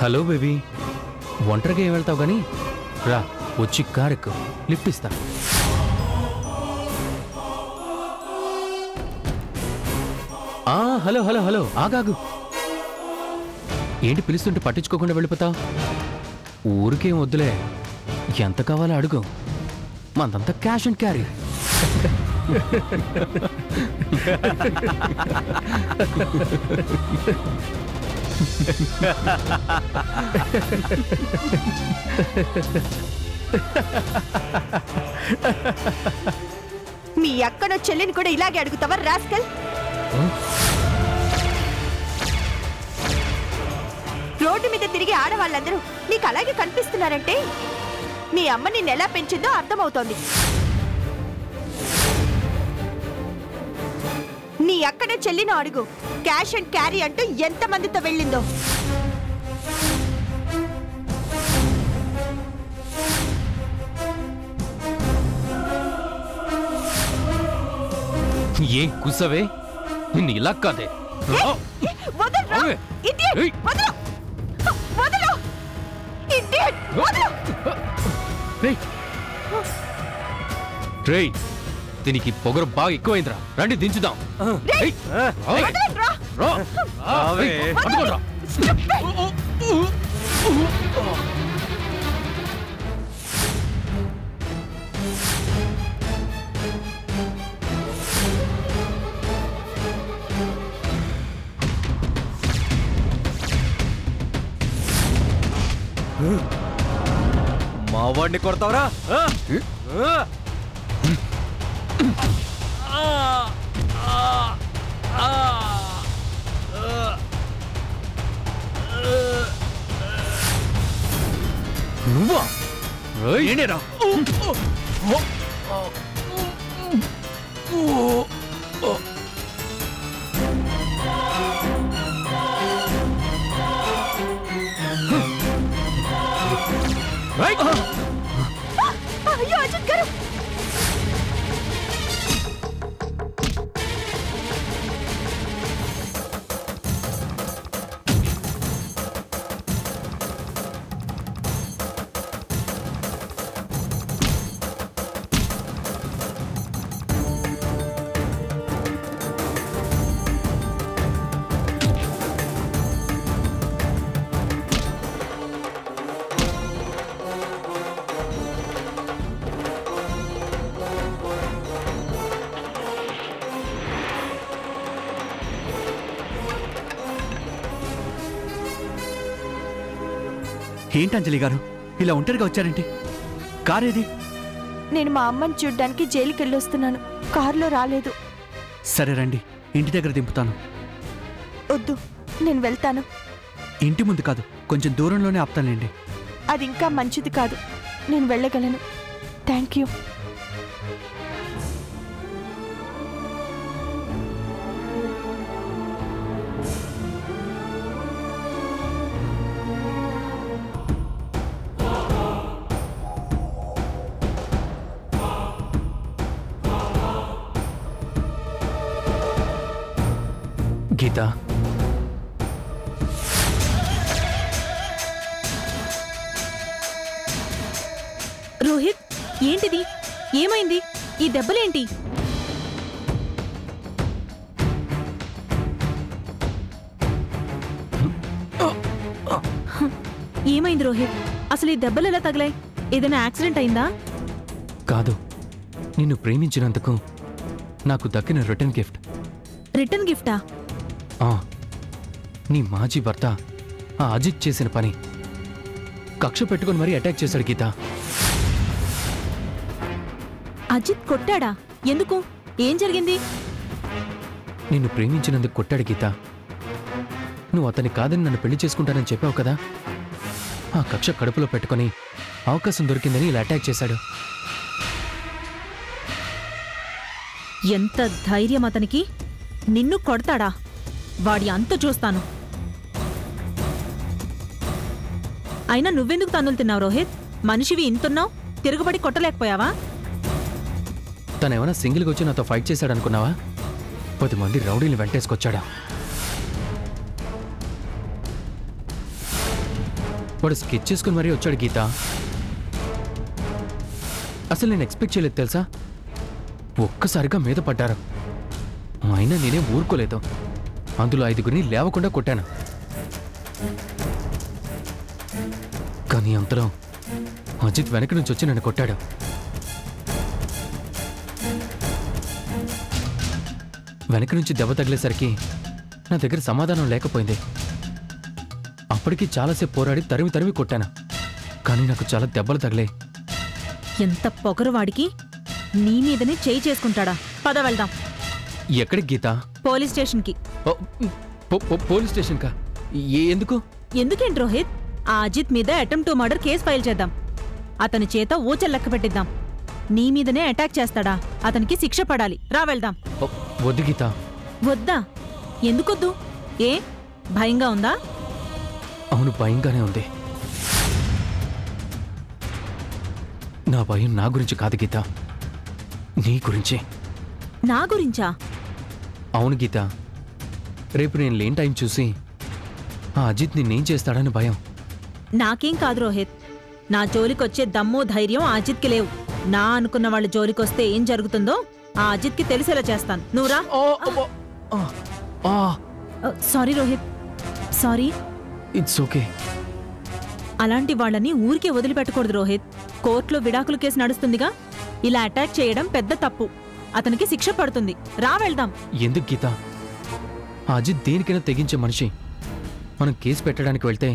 Hello baby, ఒంటరిగా ఏం వెళ్తావు కానీ రా, వచ్చి కార్ ఎక్కు, లిఫ్ట్ ఇస్తా. హలో హలో హలో, ఆగాగు. ఏంటి పిలుస్తుంటే పట్టించుకోకుండా వెళ్ళిపోతావు? ఊరికేం వద్దులే, ఎంత కావాలో అడుగు, మందంతా క్యాష్ అండ్ క్యారీ. మీ అక్కనో చెల్లిని కూడా ఇలాగే అడుగుతావా రాస్కల్? రోడ్డు మీద తిరిగి ఆడవాళ్ళందరూ నీకు అలాగే కనిపిస్తున్నారంటే మీ అమ్మ నిన్ను ఎలా పెంచిందో అర్థమవుతోంది. నీ అక్కనే చెల్లినో అడుగు, క్యాష్ అండ్ క్యారీ అంటూ ఎంతమందితో వెళ్ళిందో. ఏం కుసవే, నిన్ను ఇలా కాదే. దీనికి పొగరు బాగా ఎక్కువైందిరా, రండి దించుదాం. మా వాడిని కొడతావరా? నువ్వా? ఏంటేరా? అయ్యో అజిత్ గారు, ఏంటి అంజలి గారు ఇలా ఒంటరిగా వచ్చారేంటి? కార్ ఏది? నేను మా అమ్మని చూడ్డానికి జైలుకి వెళ్ళొస్తున్నాను, కారులో రాలేదు. సరే రండి, ఇంటి దగ్గర దింపుతాను. వద్దు, నేను వెళ్తాను. ఇంటి ముందు కాదు, కొంచెం దూరంలోనే ఆపుతానండి. అది ఇంకా మంచిది కాదు, నేను వెళ్ళగలను. Thank you. గీతా, రోహిత్, ఏంటిది? ఏమైంది? ఈ దెబ్బలేంటి? ఏమైంది రోహిత్? అసలు ఈ దెబ్బలు ఎలా తగిలాయి? ఏదైనా యాక్సిడెంట్ అయిందా? కాదు, నిన్ను ప్రేమించినందుకు నాకు దక్కిన రిటర్న్ గిఫ్ట్. రిటర్న్ గిఫ్టా? నీ మాజీ భర్త ఆ అజిత్ చేసిన పని కక్ష పెట్టుకుని మరీ అటాక్ చేశాడు గీత. అజిత్ కొట్టాడా? ఎందుకు? ఏం జరిగింది? నిన్ను ప్రేమించినందుకు కొట్టాడు గీత. నువ్వు అతని కాదని నన్ను పెళ్లి చేసుకుంటానని చెప్పావు కదా, ఆ కక్ష కడుపులో పెట్టుకుని అవకాశం దొరికిందని ఇలా అటాక్ చేశాడు. ఎంత ధైర్యం అతనికి! నిన్ను కొడతాడా? వాడి అంత చూస్తాను. అయినా నువ్వెందుకు తన్నులు తిన్నావు రోహిత్? మనిషివి ఇంతున్నావు, తిరుగుబడి కొట్టలేకపోయావా? తనేమైనా సింగిల్గా వచ్చి నాతో ఫైట్ చేశాడనుకున్నావా? 10 మంది రౌడీని వెంటేసుకొచ్చాడా? వాడు స్కెచ్ చేసుకుని మరీ వచ్చాడు గీత. అసలు నేను ఎక్స్పెక్ట్ చేయలేదు తెలుసా. ఒక్కసారిగా మీద పడ్డారు. అయినా నేనేం ఊరుకోలేదు. అందులో 5గురిని లేవకుండా కొట్టాను. కానీ అంతలో అజిత్ వెనక నుంచి వచ్చి నన్ను కొట్టాడు. వెనక నుంచి దెబ్బ తగిలేసరికి నా దగ్గర సమాధానం లేకపోయింది. అప్పటికి చాలాసేపు పోరాడి తరిమి కొట్టాను. కానీ నాకు చాలా దెబ్బలు తగిలే. ఎంత పొగరువాడికి నీ మీదనే చేయి చేసుకుంటాడా? పద వెళ్దాం. ఎక్కడికి గీత? పోలీస్ స్టేషన్కి. పోలీస్ స్టేషన్ కా? ఎందుకు? ఎందుకేంటి రోహిత్? ఆ అజిత్ మీద attempt to murder case file చేద్దాం. అతని చేత ఊచలు లెక్క పెట్టిద్దాం. నీ మీదనే అటాక్ చేస్తాడా? అతనికి శిక్ష పడాలి. రా వెళ్దాం. వద్దు గీత. వద్దా? ఎందుకొద్దు? ఏ భయంగా ఉందా? అవును, భయంగానే ఉంది. నా భయం నా గురించి కాదు గీత, నీ గురించి. నా గురించా? అవును గీత. రేపు నేను లేని టైం చూసి ఆ అజిత్ నిన్నేం చేస్తాడని భయం. నాకేం కాదు రోహిత్. నా జోలికొచ్చే దమ్ము ధైర్యం ఆ అజిత్కి లేవు. నా అనుకున్న వాళ్ళ జోలికొస్తే ఏం జరుగుతుందో ఆ అజిత్కి తెలిసేలా చేస్తాను. నువ్వురా. Sorry Rohit, sorry. It's okay. అలాంటి వాళ్ళని ఊరికే వదిలిపెట్టకూడదు రోహిత్. కోర్టులో విడాకుల కేసు నడుస్తుందిగా. ఇలా అటాక్ చేయడం పెద్ద తప్పు. అతనికి శిక్ష పడుతుంది. రా వెళ్దాం. ఎందుకు గీత? ఆ అజిత్ దేనికైనా తెగించే మనిషి. మనం కేసు పెట్టడానికి వెళ్తే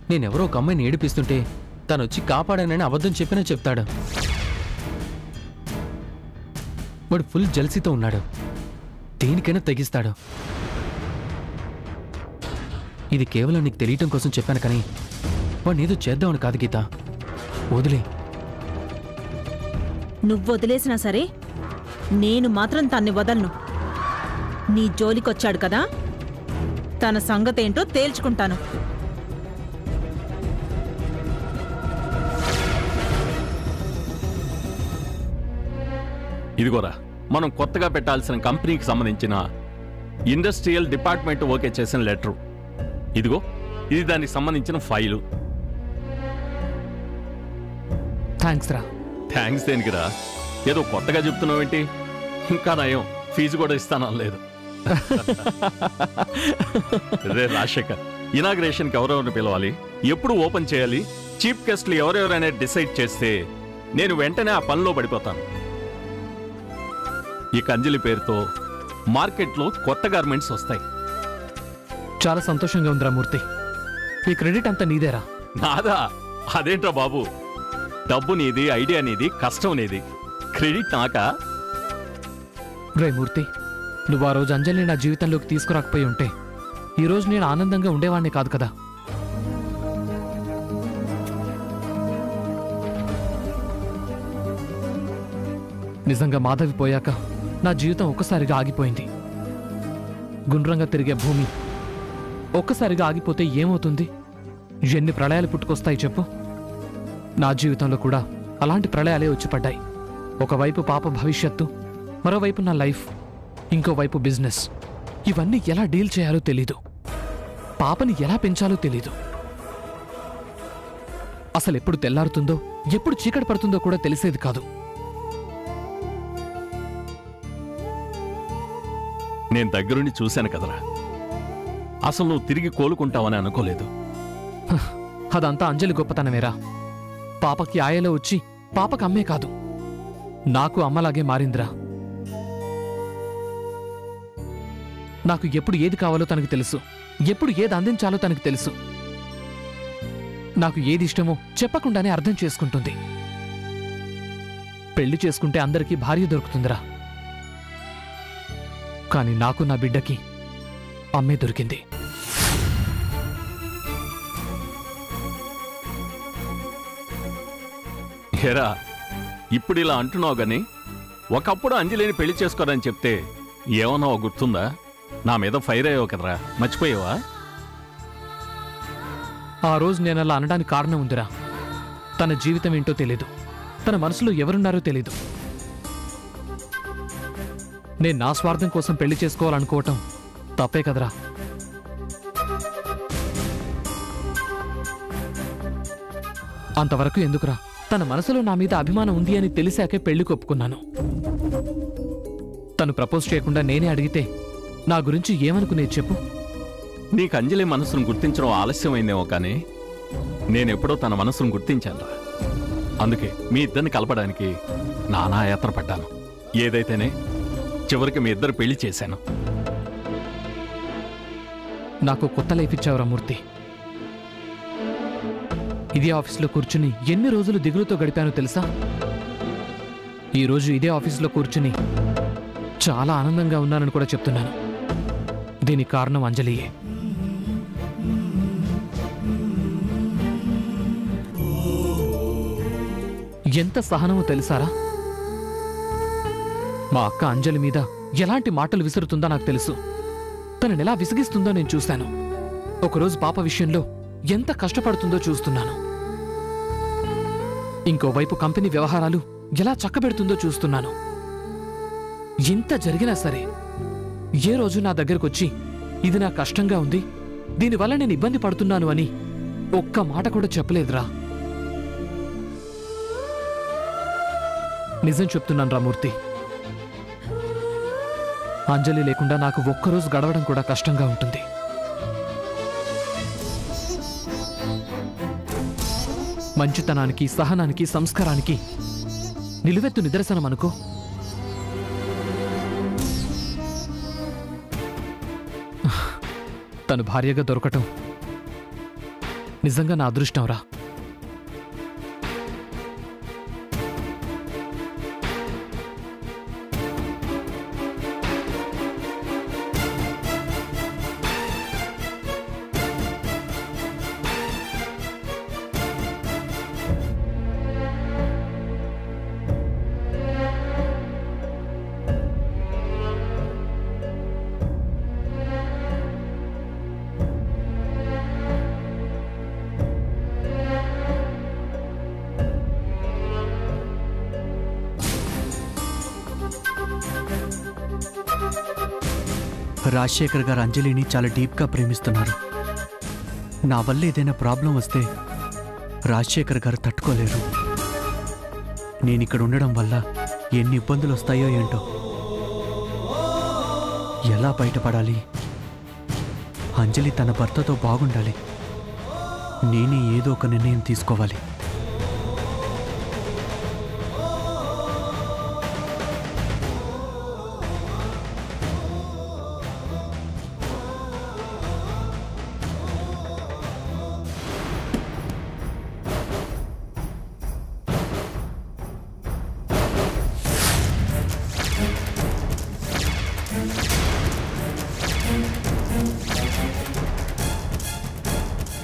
నేనెవరో ఒక అమ్మాయిని ఏడిపిస్తుంటే తనొచ్చి కాపాడానని అబద్ధం చెప్పినా చెప్తాడు. వాడు ఫుల్ జల్సీతో ఉన్నాడు. దేనికైనా తెగిస్తాడు. ఇది కేవలం నీకు తెలియటం కోసం చెప్పాను, కానీ వాడిని ఏదో చేద్దామని కాదు గీత. వదిలే. నువ్వు వదిలేసినా సరే నేను మాత్రం తన్ని వదలను. నీ జోలికొచ్చాడు కదా, తన సంగతేంటో తేల్చుకుంటాను. ఇదిగోరా, మనం కొత్తగా పెట్టాల్సిన కంపెనీకి సంబంధించిన ఇండస్ట్రియల్ డిపార్ట్మెంట్ ఓకే చేసిన లెటరు. ఇదిగో, ఇది దానికి సంబంధించిన ఫైలు. థ్యాంక్స్ రా. థ్యాంక్స్ దేనికిరా? ఏదో కొత్తగా చెప్తున్నావేంటి? ఇంకా నయం, ఫీజు కూడా ఇస్తానలేదు. రే రాజశేఖర్, ఇనాగ్రేషన్కి ఎవరెవరిని పిలవాలి, ఎప్పుడు ఓపెన్ చేయాలి, చీఫ్ గెస్ట్లు ఎవరెవరైనా డిసైడ్ చేస్తే నేను వెంటనే ఆ పనిలో పడిపోతాను. ఈ అంజలి పేరుతో మార్కెట్లో కొత్త గార్మెంట్స్ వస్తాయి. చాలా సంతోషంగా ఉందిరా మూర్తి. ఈ క్రెడిట్ అంతా నీదేరా. నాదా? అదేంట్రా బాబు, డబ్బు నీది, ఐడియా నీది, కష్టం నీది, క్రెడిట్ నాకా? రే మూర్తి, నువ్వు ఆ రోజు అంజలిని నా జీవితంలోకి తీసుకురాకపోయి ఉంటే ఈరోజు నేను ఆనందంగా ఉండేవాడిని కాదు కదా. నిజంగా మాధవి పోయాక నా జీవితం ఒక్కసారిగా ఆగిపోయింది. గుండ్రంగా తిరిగే భూమి ఒక్కసారిగా ఆగిపోతే ఏమవుతుంది? ఎన్ని ప్రళయాలు పుట్టుకొస్తాయి చెప్పు. నా జీవితంలో కూడా అలాంటి ప్రళయాలే వచ్చి పడ్డాయి. ఒకవైపు పాప భవిష్యత్తు, మరోవైపు నా లైఫ్, ఇంకోవైపు బిజినెస్. ఇవన్నీ ఎలా డీల్ చేయాలో తెలీదు. పాపని ఎలా పెంచాలో తెలీదు. అసలు ఎప్పుడు తెల్లారుతుందో ఎప్పుడు చీకటి పడుతుందో కూడా తెలిసేది కాదు. నేను దగ్గరుండి చూశాను కదరా. అసలు నువ్వు తిరిగి కోలుకుంటావని అనుకోలేదు. అదంతా అంజలి గొప్పతనమేరా. పాపకి ఆయలో వచ్చి పాపకి అమ్మే కాదు, నాకు అమ్మలాగే మారిందిరా. నాకు ఎప్పుడు ఏది కావాలో తనకు తెలుసు, ఎప్పుడు ఏది అందించాలో తనకు తెలుసు. నాకు ఏది ఇష్టమో చెప్పకుండానే అర్థం చేసుకుంటుంది. పెళ్లి చేసుకుంటే అందరికీ భార్య దొరుకుతుందిరా, కానీ నాకు నా బిడ్డకి అమ్మే దొరికింది. హేరా, ఇప్పుడు ఇలా అంటున్నావు గాని ఒకప్పుడు అంజలిని పెళ్లి చేసుకోరని చెప్తే ఏమన్నావో గుర్తుందా? నా మీద ఫైర్ అయ్యావు కదరా, మర్చిపోయావా? ఆ రోజు నేను అలా అనడానికి కారణం ఉందిరా. తన జీవితం ఏంటో తెలీదు, తన మనసులో ఎవరున్నారో తెలీదు. నేను నా స్వార్థం కోసం పెళ్లి చేసుకోవాలనుకోవటం తప్పే కదరా. అంతవరకు ఎందుకురా? తన మనసులో నా మీద అభిమానం ఉంది అని తెలిసాకే పెళ్లి కొప్పుకున్నాను. తను ప్రపోజ్ చేయకుండా నేనే అడిగితే నా గురించి ఏమనుకునేది చెప్పు? నీకు అంజలి మనసును గుర్తించడం ఆలస్యమైందేమో కానీ నేనెప్పుడో తన మనసును గుర్తించాను. అందుకే మీ ఇద్దరిని కలపడానికి నానా యాత్ర పడ్డాను. ఏదైతేనే చివరికి మీ ఇద్దరు పెళ్లి చేశాను. నాకు కొత్త లైఫ్ ఇచ్చావురా మూర్తి. ఇదే ఆఫీస్లో కూర్చుని ఎన్ని రోజులు దిగులుతో గడిపానో తెలుసా? ఈరోజు ఇదే ఆఫీస్లో కూర్చుని చాలా ఆనందంగా ఉన్నానని కూడా చెప్తున్నాను. దీనికి కారణం అంజలియే. ఎంత సహనమో తెలుసారా? మా అక్క అంజలి మీద ఎలాంటి మాటలు విసురుతుందో నాకు తెలుసు. తనని ఎలా విసిగిస్తుందో నేను చూశాను. ఒకరోజు పాప విషయంలో ఎంత కష్టపడుతుందో చూస్తున్నాను. ఇంకోవైపు కంపెనీ వ్యవహారాలు ఎలా చక్కబెడుతుందో చూస్తున్నాను. ఇంత జరిగినా సరే ఏ రోజు నా దగ్గరకొచ్చి ఇది నా కష్టంగా ఉంది, దీనివల్ల నేను ఇబ్బంది పడుతున్నాను అని ఒక్క మాట కూడా చెప్పలేదురా. నిజం చెప్తున్నాను రా మూర్తి. అంజలి లేకుండా నాకు ఒక్కరోజు గడవడం కూడా కష్టంగా ఉంటుంది. మంచితనానికి, సహనానికి, సంస్కారానికి నిలువెత్తు నిదర్శనం అనుకో. తను భార్యగా దొరకటం నిజంగా నా అదృష్టం రా. రాజశేఖర్ గారు అంజలిని చాలా డీప్గా ప్రేమిస్తున్నారు. నా వల్ల ఏదైనా ప్రాబ్లం వస్తే రాజశేఖర్ గారు తట్టుకోలేరు. నేను ఇక్కడ ఉండడం వల్ల ఎన్ని ఇబ్బందులు వస్తాయో ఏంటో. ఎలా బయటపడాలి? అంజలి తన భర్తతో బాగుండాలి. నేనే ఏదో ఒక నిర్ణయం తీసుకోవాలి.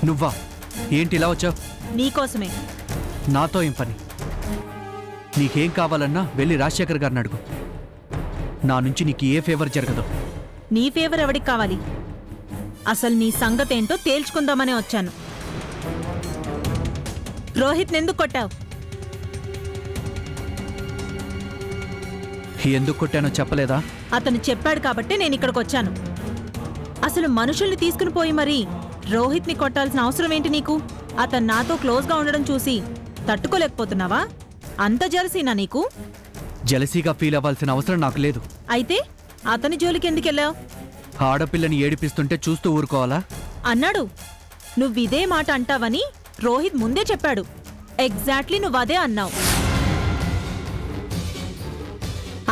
నువ్వా? ఏంటి ఇలా వచ్చావు? నీకోసమే. నాతో ఏం పని? నీకేం కావాలన్నా వెళ్ళి రాజశేఖర్ గారిని అడుగు. నా నుంచి నీకు ఏ ఫేవర్ జరగదు. నీ ఫేవర్ ఎవడికి కావాలి? అసలు నీ సంగతేంటో తేల్చుకుందామనే వచ్చాను. రోహిత్ ఎందుకు కొట్టావు? ఎందుకు కొట్టానో చెప్పలేదా? అతను చెప్పాడు కాబట్టి నేను ఇక్కడికి వచ్చాను. అసలు మనుషుల్ని తీసుకుని పోయి మరి రోహిత్ని కొట్టాల్సిన అవసరం ఏంటి నీకు? అతను నాతో క్లోజ్గా ఉండడం చూసి తట్టుకోలేకపోతున్నావా? అంత జలసీనా నీకు? జలసీగా ఫీల్ అవ్వాల్సిన అవసరం నాకు లేదు. అయితే అతని జోలికి ఎందుకెళ్ళావు? ఆడపిల్లని ఏడిపిస్తుంటే చూస్తూ ఊరుకోవాలా? అన్నాడు. నువ్విదే మాట అంటావని రోహిత్ ముందే చెప్పాడు. ఎగ్జాక్ట్లీ నువ్వదే అన్నావు.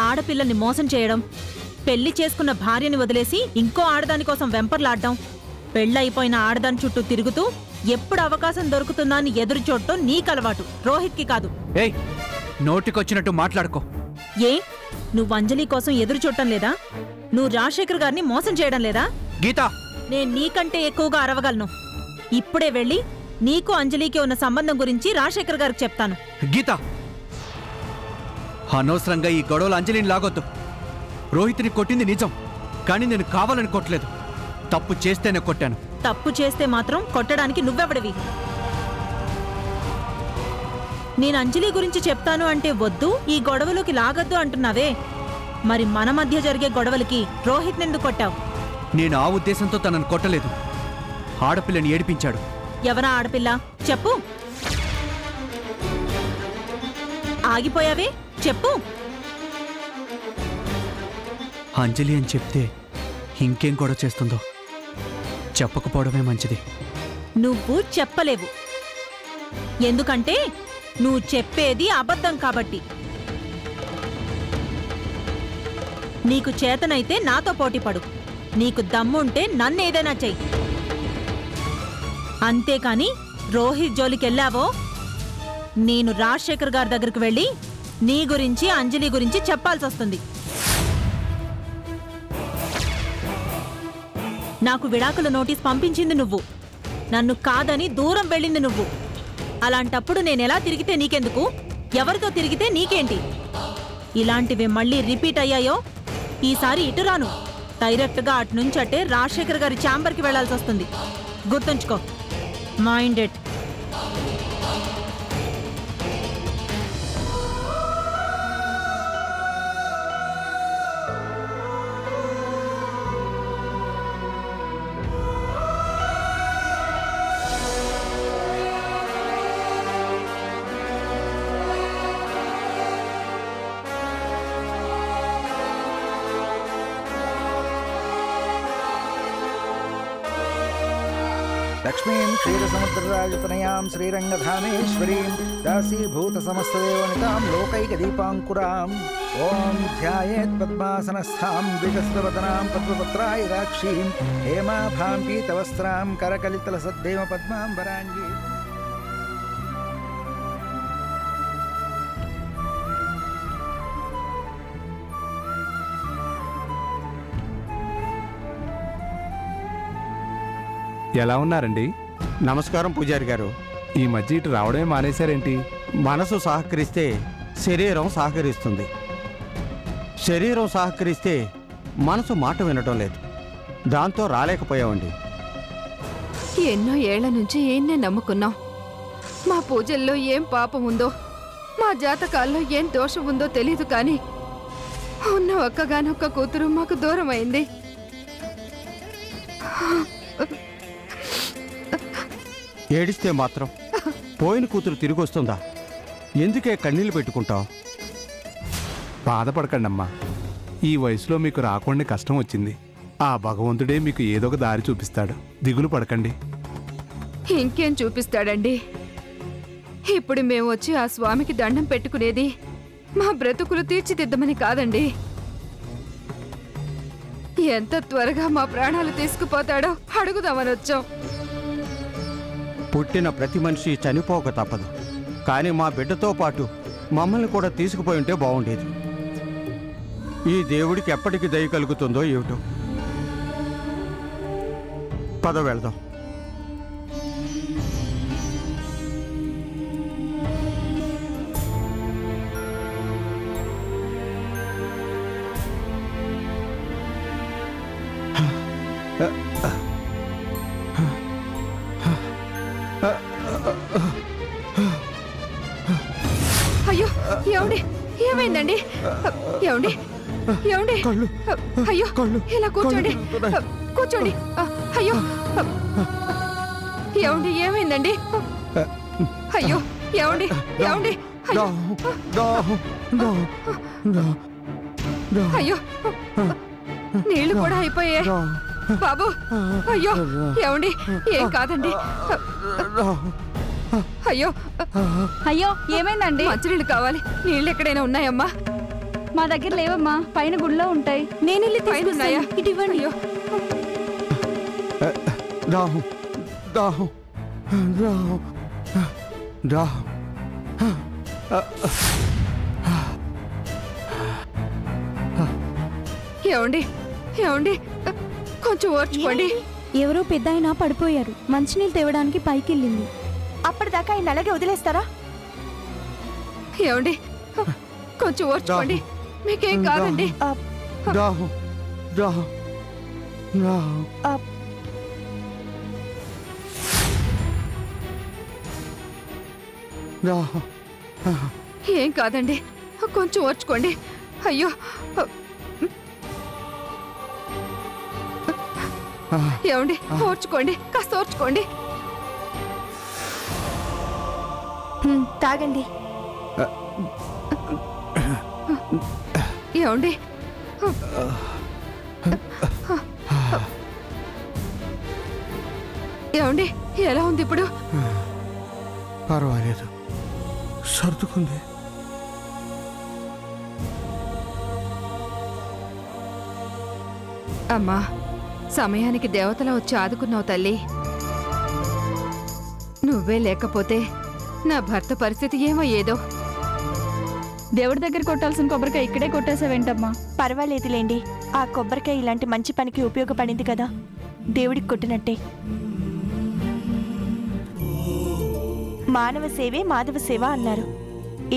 ఆడపిల్లని మోసం చేయడం, పెళ్లి చేసుకున్న భార్యని వదిలేసి ఇంకో ఆడదాని కోసం వెంపర్లాడ్డం, పెళ్ళైపోయిన ఆడదాని చుట్టూ తిరుగుతూ ఎప్పుడు అవకాశం దొరుకుతుందా అని ఎదురు చూడటం నీకలవాటు, రోహిత్కి కాదు. ఏయ్, నోటికొచ్చినట్టు మాట్లాడుకో. ఏ, నువ్వు అంజలి కోసం ఎదురు చూడటం లేదా? నువ్వు రాజశేఖర్ గారిని మోసం చేయడం లేదా? గీత, నేను నీకంటే ఎక్కువగా అరవగలను. ఇప్పుడే వెళ్ళి నీకు అంజలికి ఉన్న సంబంధం గురించి రాజశేఖర్ గారికి చెప్తాను. గీత, అనవసరంగా ఈ గొడవలు అంజలిని లాగొద్దు. రోహిత్ని కొట్టింది నిజం, కానీ నేను కావాలని కొట్టలేదు. తప్పు చేస్తేనే కొట్టాను. తప్పు చేస్తే మాత్రం కొట్టడానికి నువ్వెవడివి? నేను అంజలి గురించి చెప్తాను అంటే వద్దు, ఈ గొడవలోకి లాగద్దు అంటున్నావే. మరి మన మధ్య జరిగే గొడవలకి రోహిత్ ఎందుకు కొట్టావు? నేను ఆ ఉద్దేశంతో తనను కొట్టలేదు. ఆడపిల్లని ఏడిపించాడు. ఎవరా ఆడపిల్ల? చెప్పు. ఆగిపోయావే చెప్పు. అంజలి అని చెప్తే ఇంకేం గొడవ చేస్తుందో చెప్పకపోవడమే మంచిది. నువ్వు చెప్పలేవు, ఎందుకంటే నువ్వు చెప్పేది అబద్ధం కాబట్టి. నీకు చేతనైతే నాతో పోటీపడు, నీకు దమ్ముంటే నన్నేదైనా చెయ్యి. అంతేకాని రోహిత్ జోలికెళ్ళావో నేను రాజశేఖర్ గారి దగ్గరికి వెళ్ళి నీ గురించి అంజలి గురించి చెప్పాల్సి వస్తుంది. నాకు విడాకుల నోటీస్ పంపించింది నువ్వు, నన్ను కాదని దూరం వెళ్ళింది నువ్వు. అలాంటప్పుడు నేనెలా తిరిగితే నీకెందుకు, ఎవరితో తిరిగితే నీకేంటి? ఇలాంటివి మళ్ళీ రిపీట్ అయ్యాయో ఈసారి ఇటు రాను, డైరెక్ట్గా అట్నుంచటే రాజశేఖర్ గారి ఛాంబర్కి వెళ్లాల్సి వస్తుంది. గుర్తుంచుకో, మైండెడ్. लक्ष्मीं क्षीरसमुद्रराजतनयां श्रीरङ्गधामेश्वरीं दासीभूतसमस्तदेवनितां लोकैकदीपाङ्कुराम् ॐ ध्यायेत् पद्मासनस्थां विकसितवदनां पद्मपत्रायदाक्षीं हेमाभां पीतवस्त्रां करकलितलसद्देवपद्माम्बराङ्गीं ఎలా ఉన్నారండి? నమస్కారం పూజారి గారు. ఈ మధ్య ఇటు రావడమే మానేశారేంటి? మనసు సహకరిస్తే శరీరం సహకరిస్తుంది, శరీరం సహకరిస్తే మనసు మాట వినటం లేదు, దాంతో రాలేకపోయామండి. ఎన్నో ఏళ్ల నుంచి ఏన్నే నమ్ముకున్నాం. మా పూజల్లో ఏం పాపం ఉందో, మా జాతకాల్లో ఏం దోషం ఉందో తెలీదు, కానీ ఉన్న ఒక్కగానొక్క కూతురు మాకు దూరం అయింది. ఏడిస్తే మాత్రం పోయిన కూతురు తిరిగి వస్తుందా? ఎందుకే కన్నీళ్ళు పెట్టుకుంటావు? బాధపడకండమ్మా, ఈ వయసులో మీకు రాకుండా కష్టం వచ్చింది. ఆ భగవంతుడే మీకు ఏదో ఒక దారి చూపిస్తాడు, దిగులు పడకండి. ఇంకేం చూపిస్తాడండి? ఇప్పుడు మేము వచ్చి ఆ స్వామికి దండం పెట్టుకునేది మా బ్రతుకులు తీర్చిదిద్దమని కాదండి. ఎంత త్వరగా మా ప్రాణాలు తీసుకుపోతాడో అడుగుదామని వచ్చాం. పుట్టిన ప్రతి మనిషి చనిపోక తప్పదు, కానీ మా బిడ్డతో పాటు మమ్మల్ని కూడా తీసుకుపోయి ఉంటే బాగుండేది. ఈ దేవుడికి ఎప్పటికి దయ కలుగుతుందో ఏమిటో. పద వెళ్దాం. అయ్యో ఏమండి, ఏమైందండి? ఏమండి ఏమండి? అయ్యో ఇలా కూర్చోండి, కూర్చోండి. అయ్యో ఏమండి, ఏమైందండి? అయ్యో ఏమండి, ఏమండి? అయ్యో నీళ్లు కూడా అయిపోయాయి బాబు. అయ్యో ఏమండి, ఏం కాదండి. అయ్యో అయ్యో ఏమైందండి? మంచినీళ్ళు కావాలి, నీళ్ళు ఎక్కడైనా ఉన్నాయమ్మా? మా దగ్గర లేవమ్మా, పైన గుడిలో ఉంటాయి. నేను వెళ్ళి తీసుకున్నాయా? ఇటు ఇవ్వండి. అయ్యో ఏమండి, ఏమండి కొంచెం ఓర్చుకోండి. ఎవరో పెద్ద ఆయన పడిపోయారు, మంచినీళ్ళు తేవడానికి పైకి వెళ్ళింది. అప్పటిదాకా ఆయన అలాగే వదిలేస్తారా? ఏమండి కొంచెం ఓర్చుకోండి, మీకేం కాదండి. ఏం కాదండి, కొంచెం ఓర్చుకోండి. అయ్యో ఏమండి, ఓర్చుకోండి, కాస్త ఓర్చుకోండి. తాగండి. ఏమండి ఏమండి ఎలా ఉంది ఇప్పుడు? పర్వాలేదు, సర్దుకుంది. అమ్మా, సమయానికి దేవతలా వచ్చి ఆదుకున్నావు తల్లి. నువ్వే లేకపోతే నా భర్త పరిస్థితి ఏమయ్యేదో. దేవుడి దగ్గర కొట్టాల్సిన కొబ్బరికాయ ఇక్కడే కొట్టేసావేంటమ్మా? పర్వాలేదులేండి, ఆ కొబ్బరికాయ ఇలాంటి మంచి పనికి ఉపయోగపడింది కదా, దేవుడికి కొట్టినట్టే. మానవ సేవే మాధవ సేవ అన్నారు.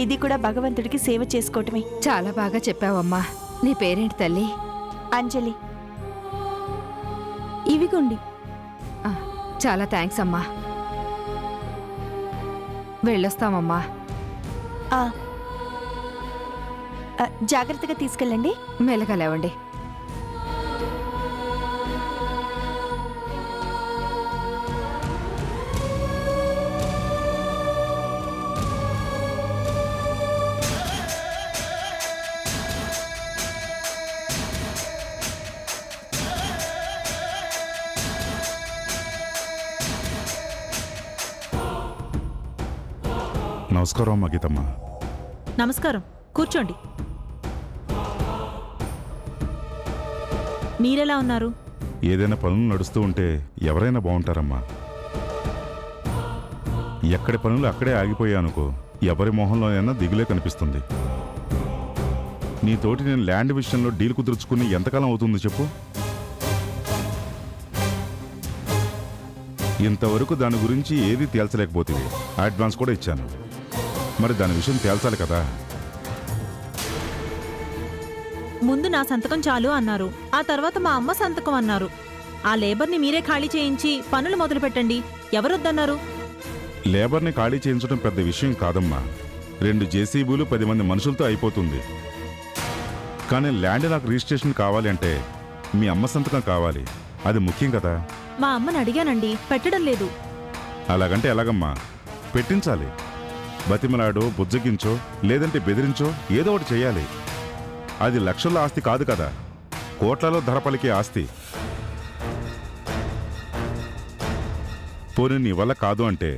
ఇది కూడా భగవంతుడికి సేవ చేసుకోవటమే. చాలా బాగా చెప్పావమ్మా. నీ పేరేంటి తల్లి? అంజలి. ఇవిగోండి. చాలా థ్యాంక్స్ అమ్మా. వెళ్ళొస్తామమ్మా. జాగ్రత్తగా తీసుకెళ్ళండి. మెల్లగా లేవండి. నమస్కారం అమ్మా గీతమ్మ. నమస్కారం, కూర్చోండి. మీరెలా ఉన్నారు? ఏదైనా పనులు నడుస్తూ ఉంటే ఎవరైనా బాగుంటారమ్మా. ఎక్కడి పనులు అక్కడే ఆగిపోయానుకో ఎవరి మొహంలోనైనా దిగులే కనిపిస్తుంది. నీతోటి నేను ల్యాండ్ విషయంలో డీల్ కుదుర్చుకుని ఎంతకాలం అవుతుంది చెప్పు? ఇంతవరకు దాని గురించి ఏది తేల్చలేకపోతుంది. అడ్వాన్స్ కూడా ఇచ్చాను, మరి దాని విషయం తేల్చాలి కదా. ముందు నా సంతకం చాలు అన్నారు, ఆ తర్వాత మా అమ్మ సంతకం అన్నారు. ఆ లేబర్ని మీరే ఖాళీ చేయించి పనులు మొదలు పెట్టండి. ఎవరొద్దన్నారు? లేబర్ని ఖాళీ చేయించడం పెద్ద విషయం కాదమ్మా. 2 జేసీబీలు 10 మంది మనుషులతో అయిపోతుంది. కానీ ల్యాండ్ నాకు రిజిస్ట్రేషన్ కావాలి అంటే మీ అమ్మ సంతకం కావాలి. అది ముఖ్యం కదా. మా అమ్మని అడిగానండి, పెట్టడం లేదు. అలాగంటే ఎలాగమ్మా? పెట్టించాలి. బతిమలాడో బుజ్జగించో లేదంటే బెదిరించో ఏదో ఒకటి చెయ్యాలి. అది లక్షల ఆస్తి కాదు కదా, కోట్లలో ధర పలికే ఆస్తి. పోనీ నీ వల్ల కాదు అంటే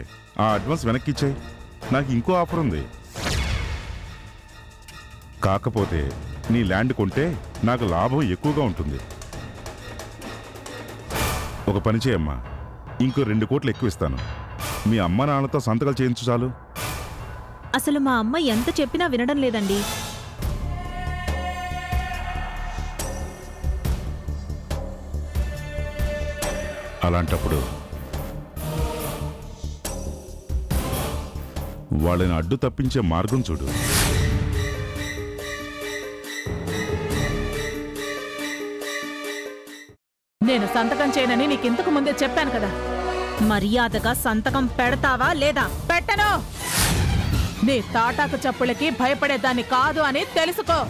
ఆ అడ్వాన్స్ వెనక్కి ఇచ్చేయి. నాకు ఇంకో ఆఫర్ ఉంది. కాకపోతే నీ ల్యాండ్ కొంటే నాకు లాభం ఎక్కువగా ఉంటుంది. ఒక పని చేయమ్మా, ఇంకో 2 కోట్లు ఎక్కువ ఇస్తాను. మీ అమ్మ నాన్నతో సంతకాలు చేయించు చాలు. అసలు మా అమ్మ ఎంత చెప్పినా వినడం లేదండి. అలాంటప్పుడు వాళ్ళని అడ్డు తప్పించే మార్గం చూడు. నేను సంతకం చేయనని నీకింతకు ముందే చెప్పాను కదా. మర్యాదగా సంతకం పెడతావా లేదా? పెట్టను. నీ తాటాకు చప్పులకి భయపడేదాన్ని కాదు అని తెలుసుకో.